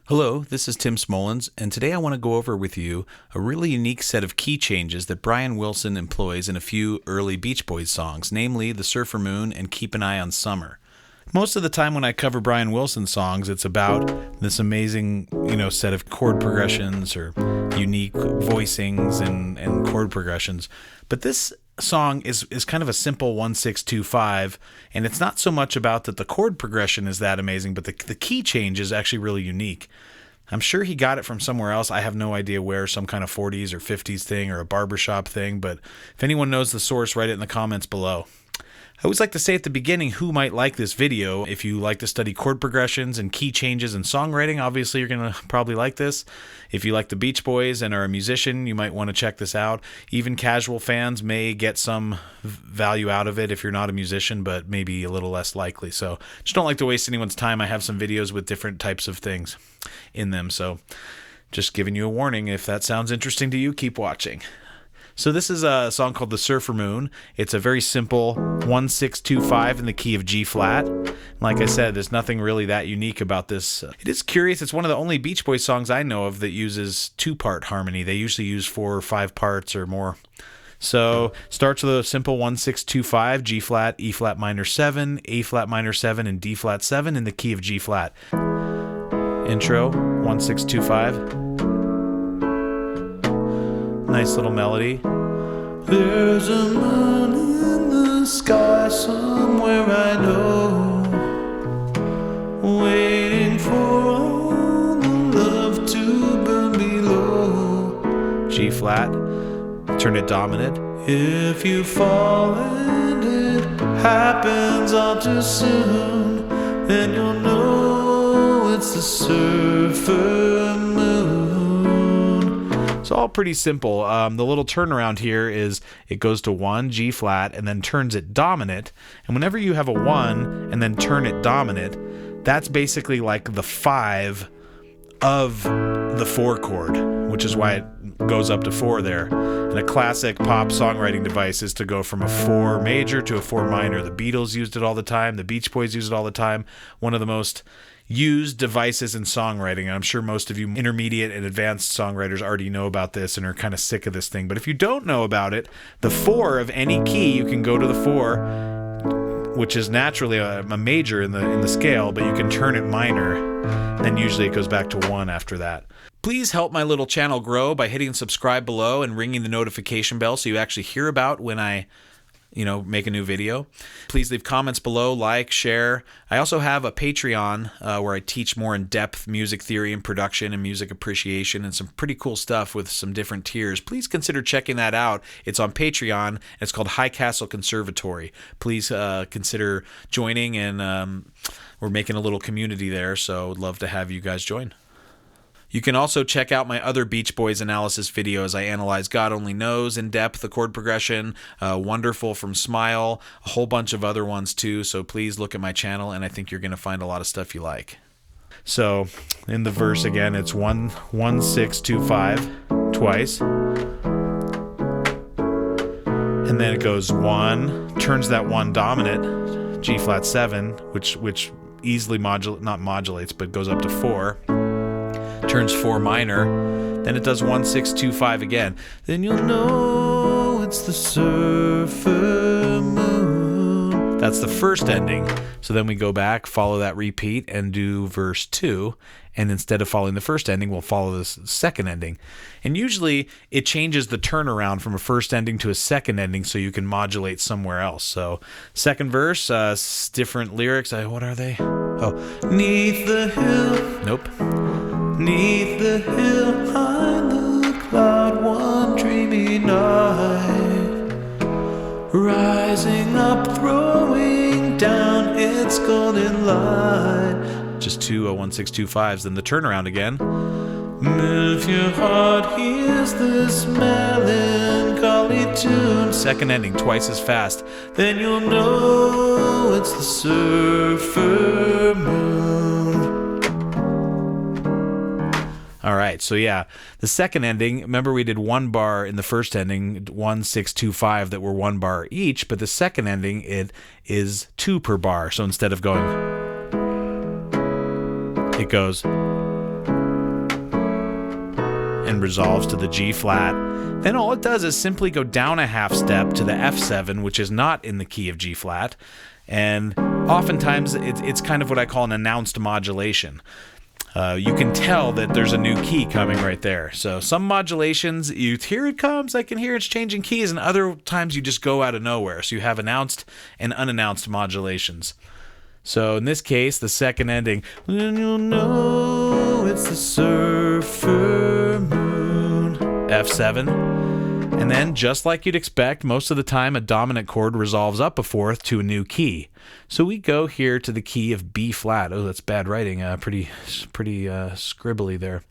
Hello, this is Tim Smolens, and today I want to go over with you a really unique set of key changes that Brian Wilson employs in a few early Beach Boys songs, namely The Surfer Moon and Keep an Eye on Summer. Most of the time when I cover Brian Wilson songs, it's about this amazing, set of chord progressions or unique voicings and chord progressions. But this song is kind of a simple 1-6-2-5, and it's not so much about that the chord progression is that amazing, but the key change is actually really unique. I'm sure he got it from somewhere else. I have no idea where, some kind of 40s or 50s thing or a barbershop thing, but if anyone knows the source, write it in the comments below. I always like to say at the beginning who might like this video. If you like to study chord progressions and key changes in songwriting, obviously you're going to probably like this. If you like the Beach Boys and are a musician, you might want to check this out. Even casual fans may get some value out of it if you're not a musician, but maybe a little less likely. So just don't like to waste anyone's time. I have some videos with different types of things in them. So just giving you a warning. If that sounds interesting to you, keep watching. So this is a song called The Surfer Moon. It's a very simple 1-6-2-5 in the key of G flat. Like I said, there's nothing really that unique about this. It is curious. It's one of the only Beach Boys songs I know of that uses two-part harmony. They usually use 4 or 5 parts or more. So starts with a simple 1-6-2-5, G flat, E flat minor 7, A flat minor 7, and D flat 7 in the key of G flat. Intro, 1-6-2-5. Nice little melody. There's a moon in the sky somewhere I know, waiting for all the love to burn below. G flat, turn it dominant. If you fall and it happens all too soon, then you'll know it's the surfer moon. It's all pretty simple. The little turnaround here is it goes to 1, G flat, and then turns it dominant. And whenever you have a 1 and then turn it dominant, that's basically like the 5 of the 4 chord, which is why it goes up to 4 there. And a classic pop songwriting device is to go from a 4 major to a 4 minor. The Beatles used it all the time. The Beach Boys use it all the time. One of the most used devices in songwriting. And I'm sure most of you intermediate and advanced songwriters already know about this and are kind of sick of this thing. But if you don't know about it, the 4 of any key, you can go to the 4, which is naturally a major in the scale, but you can turn it minor. Then usually it goes back to 1 after that. Please help my little channel grow by hitting subscribe below and ringing the notification bell so you actually hear about when I make a new video. Please leave comments below, like, share. I also have a Patreon where I teach more in-depth music theory and production and music appreciation and some pretty cool stuff with some different tiers. Please consider checking that out. It's on Patreon, and it's called High Castle Conservatory. Please consider joining, and we're making a little community there, so I'd love to have you guys join. You can also check out my other Beach Boys analysis videos. I analyze God Only Knows in depth, the chord progression, Wonderful from Smile, a whole bunch of other ones too. So please look at my channel, and I think you're going to find a lot of stuff you like. So in the verse again, it's 1-6-2-5 twice. And then it goes 1, turns that 1 dominant, G flat 7, which easily not modulates, but goes up to 4. Turns 4 minor, then it does 1-6-2-5 again. Then you'll know it's the surfer moon. That's the first ending. So then we go back, follow that repeat, and do verse 2. And instead of following the first ending, we'll follow this second ending. And usually it changes the turnaround from a first ending to a second ending so you can modulate somewhere else. So second verse, different lyrics. What are they? Oh, 'neath the hill. Nope. 'Neath the hill, behind the cloud, one dreamy night, rising up, throwing down its golden light. Just 2 1-6-2-5s, then the turnaround again. If your heart hears this melancholy tune, second ending, twice as fast, then you'll know it's the surfer moon. All right, so yeah, the second ending, remember we did 1 bar in the first ending, 1-6-2-5 that were 1 bar each, but the second ending, it is 2 per bar. So instead of going, it goes and resolves to the G flat. Then all it does is simply go down a half step to the F7, which is not in the key of G flat. And oftentimes it's kind of what I call an announced modulation. You can tell that there's a new key coming right there. So some modulations, here it comes, I can hear it's changing keys, and other times you just go out of nowhere. So you have announced and unannounced modulations. So in this case, the second ending, when you'll know it's the surfer moon, F7. And then, just like you'd expect, most of the time a dominant chord resolves up a fourth to a new key. So we go here to the key of B flat. Oh, that's bad writing. Pretty scribbly there.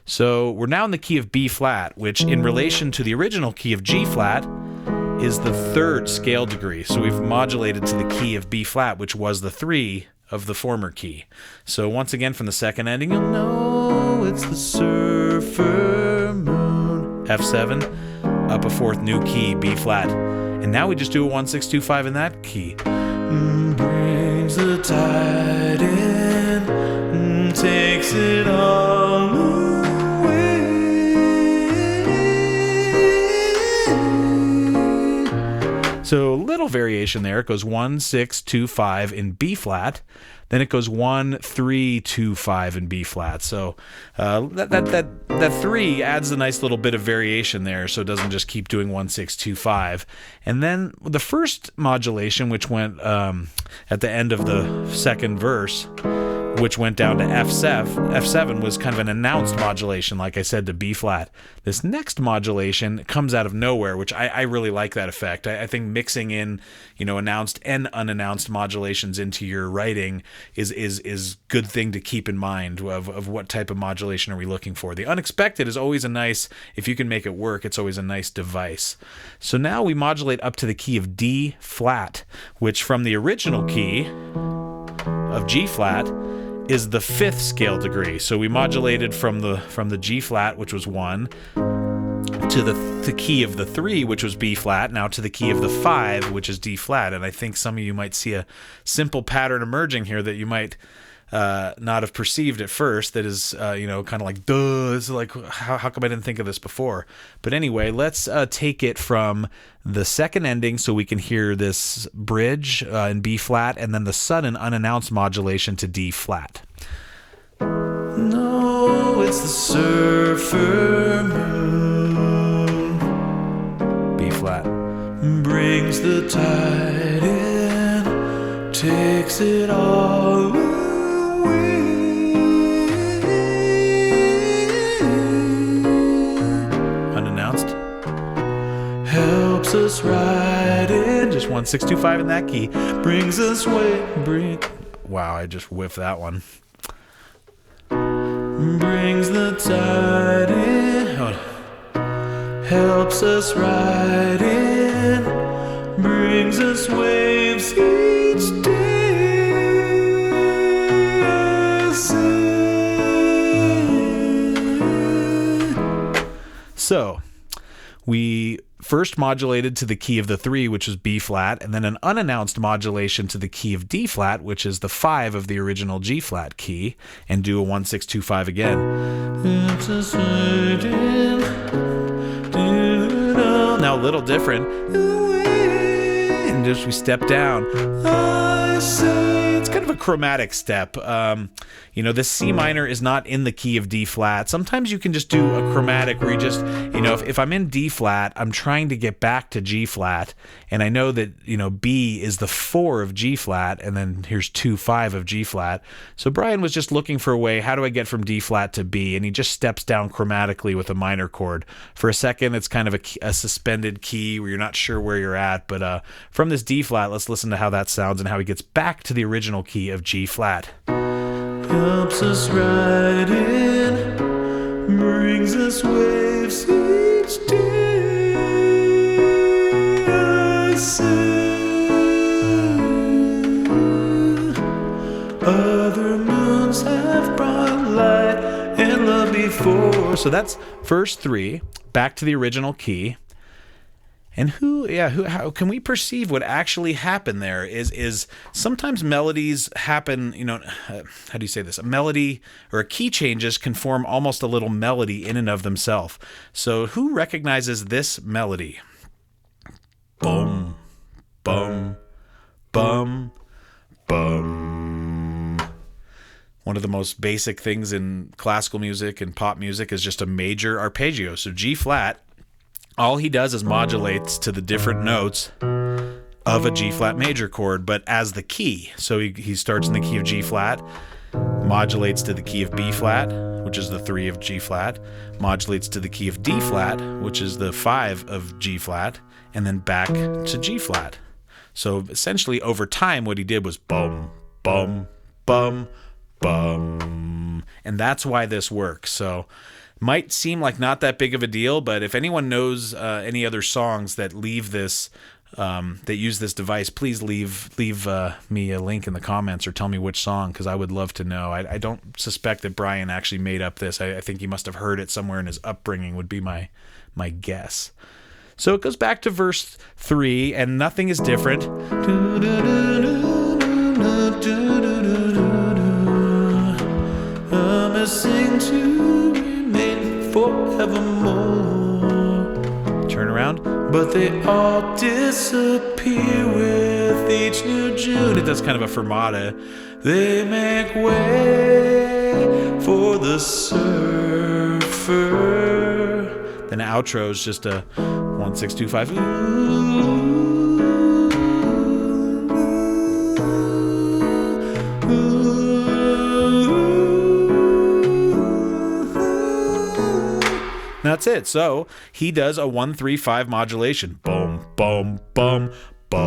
So we're now in the key of B flat, which in relation to the original key of G flat is the third scale degree. So we've modulated to the key of B flat, which was the 3 of the former key. So once again, from the second ending, you'll know it's the surfer moon, F7. Up a fourth, new key, B flat. And now we just do a 1, 6, 2, 5 in that key. Brings the tide in, takes it all away. So a little variation there. It goes 1, 6, 2, 5 in B flat. Then it goes 1, 3, 2, 5 in B flat. So that 3 adds a nice little bit of variation there, so it doesn't just keep doing 1, 6, 2, 5. And then the first modulation, which went at the end of the second verse, which went down to F7, was kind of an announced modulation, like I said, to B flat. This next modulation comes out of nowhere, which I really like that effect. I think mixing in, announced and unannounced modulations into your writing is good thing to keep in mind of what type of modulation are we looking for. The unexpected is always a nice, if you can make it work, it's always a nice device. So now we modulate up to the key of D flat, which from the original key of G flat is the 5th scale degree. So we modulated from the G flat, which was 1, to the key of the 3, which was B flat, now to the key of the 5, which is D flat. And I think some of you might see a simple pattern emerging here that you might not have perceived at first, that is kind of like, duh, this is like, how come I didn't think of this before? But anyway, let's take it from the second ending so we can hear this bridge in B flat, and then the sudden unannounced modulation to D flat. No, it's the surfer moon, B flat, brings the tide in, takes it all away. Unannounced. Helps us ride in, just 1, 6, 2, 5 in that key. Brings us way, wow, I just whiffed that one. Brings the tide in, helps us ride in, brings us waves each day. I say. So, we first modulated to the key of the 3, which was B flat, and then an unannounced modulation to the key of D flat, which is the 5 of the original G flat key, and do a 1, 6, 2, 5 again. Now a little different. And just we step down. I say, it's kind of a chromatic step. This C minor is not in the key of D flat. Sometimes you can just do a chromatic where you just, if I'm in D flat, I'm trying to get back to G flat, and I know that, B is the 4 of G flat, and then here's 2, 5 of G flat. So Brian was just looking for a way, how do I get from D flat to B? And he just steps down chromatically with a minor chord. For a second, it's kind of a suspended key where you're not sure where you're at, but from this D flat, let's listen to how that sounds and how he gets back to the original key of G flat. Helps us ride in, brings us waves each day. I say, other moons have brought light and love before. So that's verse 3, back to the original key. And how can we perceive what actually happened there? Is sometimes melodies happen, how do you say this? A melody or a key changes can form almost a little melody in and of themselves. So who recognizes this melody? Bum, bum, bum, bum. One of the most basic things in classical music and pop music is just a major arpeggio. So G flat, all he does is modulates to the different notes of a G flat major chord, but as the key. So he starts in the key of G flat, modulates to the key of B flat, which is the 3 of G flat, modulates to the key of D flat, which is the 5 of G flat, and then back to G flat. So essentially over time what he did was bum, bum, bum, bum. And that's why this works. So might seem like not that big of a deal, but if anyone knows any other songs that leave this, that use this device, please leave me a link in the comments or tell me which song, because I would love to know. I don't suspect that Brian actually made up this. I think he must have heard it somewhere in his upbringing would be my guess. So it goes back to verse 3, and nothing is different. Sing to remain forevermore. Turn around, but they all disappear with each new June. It does kind of a fermata. They make way for the surfer. Then outro is just a 1 6 2 5. That's it. So he does a 1 3 5 modulation. Boom, boom, boom, boom.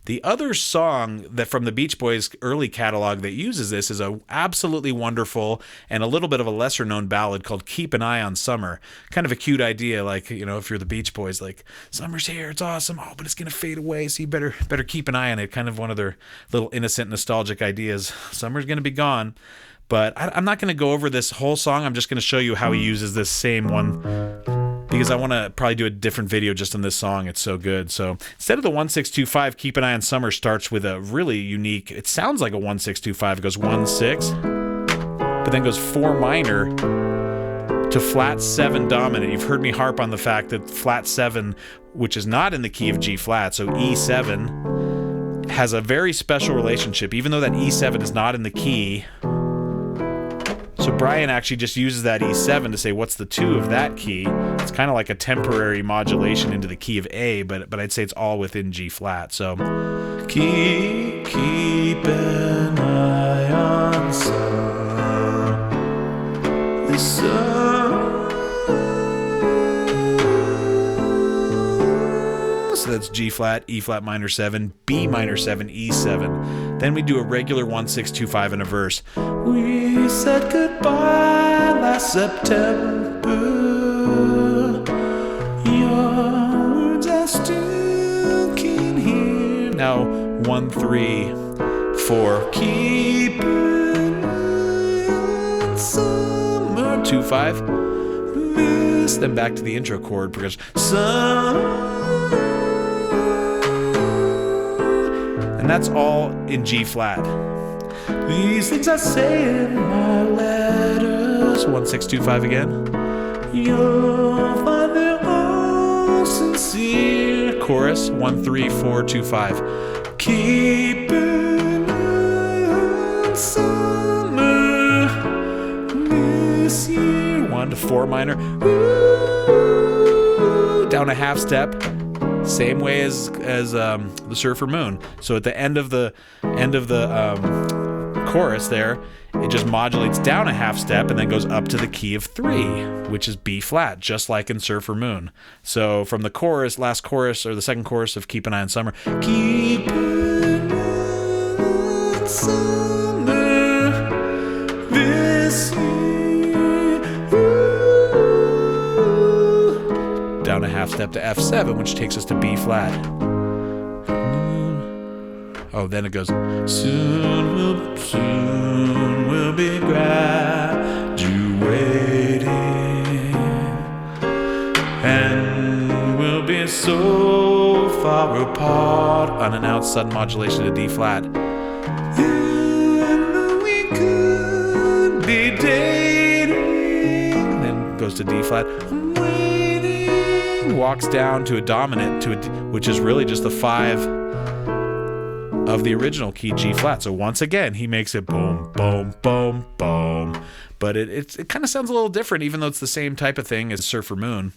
The other song that from the Beach Boys early catalog that uses this is a absolutely wonderful and a little bit of a lesser known ballad called Keep an Eye on Summer. Kind of a cute idea, like, if you're the Beach Boys, like, summer's here, it's awesome, but it's gonna fade away, so you better keep an eye on it. Kind of one of their little innocent nostalgic ideas. Summer's gonna be gone. But I'm not going to go over this whole song. I'm just going to show you how he uses this same one, because I want to probably do a different video just on this song. It's so good. So instead of the 1 6 2 5, Keep an Eye on Summer starts with a really unique, it sounds like a 1 6 2 5. It goes 1 6, but then goes 4 minor to flat 7 dominant. You've heard me harp on the fact that flat 7, which is not in the key of G flat, so E7 has a very special relationship, even though that E7 is not in the key. So Brian actually just uses that E7 to say what's the 2 of that key. It's kind of like a temporary modulation into the key of A, but I'd say it's all within G flat. So keep an eye on the sun. So that's G flat, E flat minor 7, B minor 7, E7. Then we do a regular 1 6 2 5 in a verse. We said goodbye last September. Your words I still can hear. Now 1 3 4. Keep an eye on summer. 2 5. This. Then back to the intro chord progression. And that's all in G flat. These things I say in my letters. 1 6 2 5 again. You'll find they're all sincere. Chorus 1 3 4 2 5. Keep an eye on summer this year. 1 to 4 minor. Ooh, down a half step. Same way as the Surfer Moon. So at the end of the chorus there, it just modulates down a half step and then goes up to the key of 3, which is B flat, just like in Surfer Moon. So from the chorus, last chorus, or the second chorus of Keep an Eye on Summer, keep an eye on summer this year. Ooh. Down a half step to F7, which takes us to B flat. Oh, then it goes, soon we'll be graduating. so far apart. Unannounced sudden modulation to D flat. And we could be dating. Then goes to D flat. I'm waiting. Walks down to a dominant, which is really just the 5 of the original key, G flat. So once again, he makes it boom, boom, boom, boom. But it kind of sounds a little different, even though it's the same type of thing as Surfer Moon.